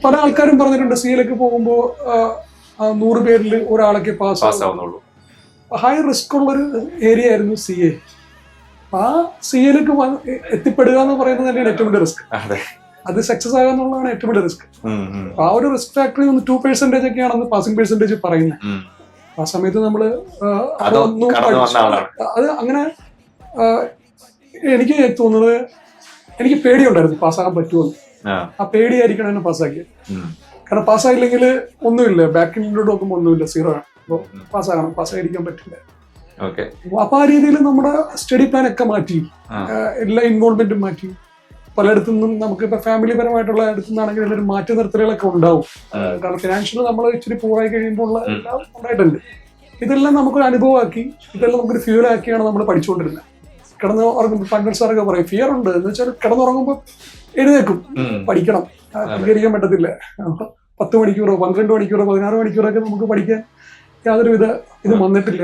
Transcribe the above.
പല ആൾക്കാരും പറഞ്ഞിട്ടുണ്ട് സിയിലേക്ക് പോകുമ്പോൾ 100 പേരിൽ ഒരാളൊക്കെ പാസ് ആവുന്നുള്ളൂ. ഹൈ റിസ്ക് ഉള്ളൊരു ഏരിയ ആയിരുന്നു CA. ആ CAയിലേക്ക് എത്തിപ്പെടുക എന്ന് പറയുന്നത് തന്നെയാണ് ഏറ്റവും വലിയ റിസ്ക്. അത് സക്സസ് ആകുക എന്നുള്ളതാണ് ഏറ്റവും വലിയ റിസ്ക്. ആ ഒരു റിസ്ക് ഫാക്ടറി 2% ഒക്കെയാണെന്ന് പാസിംഗ് പെർസെന്റേജ് പറയുന്നത്. ആ സമയത്ത് നമ്മള് അതൊന്നും അത് അങ്ങനെ എനിക്ക് തോന്നുന്നത്, എനിക്ക് പേടിയുണ്ടായിരുന്നു പാസ്സാകാൻ പറ്റുമെന്ന്. ആ പേടിയായിരിക്കണം എന്നെ പാസ്സാക്കിയത്. കാരണം പാസ്സായില്ലെങ്കിൽ ഒന്നുമില്ല, ബാക്കിലോട്ട് നോക്കുമ്പോൾ ഒന്നുമില്ല, 0 ആണ്. അപ്പോൾ പാസ്സാകണം, പാസ്സായിരിക്കാൻ പറ്റില്ല. അപ്പൊ ആ രീതിയിൽ നമ്മുടെ സ്റ്റഡി പ്ലാൻ ഒക്കെ മാറ്റി, എല്ലാ ഇൻവോൾവ്മെന്റും മാറ്റി. പലയിടത്തു നിന്നും നമുക്ക് ഇപ്പൊ ഫാമിലി പരമായിട്ടുള്ള അടുത്തു നിന്നാണെങ്കിൽ എല്ലാവരും മാറ്റി നിർത്തലുകളൊക്കെ ഉണ്ടാവും. കാരണം ഫിനാൻഷ്യലി നമ്മൾ ഇച്ചിരി പൂറായി കഴിയുമ്പോൾ എല്ലാം ഉണ്ടായിട്ടുണ്ട്. ഇതെല്ലാം നമുക്കൊരു അനുഭവമാക്കി, ഇതെല്ലാം നമുക്കൊരു ഫ്യൂലാക്കിയാണ് നമ്മൾ പഠിച്ചുകൊണ്ടിരുന്നത്. കിടന്ന് ഉറങ്ങുമ്പോൾ പങ്കൽ സാറൊക്കെ പറയും ഫിയർ ഉണ്ട് എന്ന് വെച്ചാൽ കിടന്നുറങ്ങുമ്പോൾ എഴുന്നേക്കും, പഠിക്കണം, പരിഹരിക്കാൻ പറ്റത്തില്ല. 10 മണിക്കൂറോ 12 മണിക്കൂറോ 16 മണിക്കൂറൊക്കെ നമുക്ക് പഠിക്കാൻ യാതൊരുവിധ ഇതും വന്നിട്ടില്ല.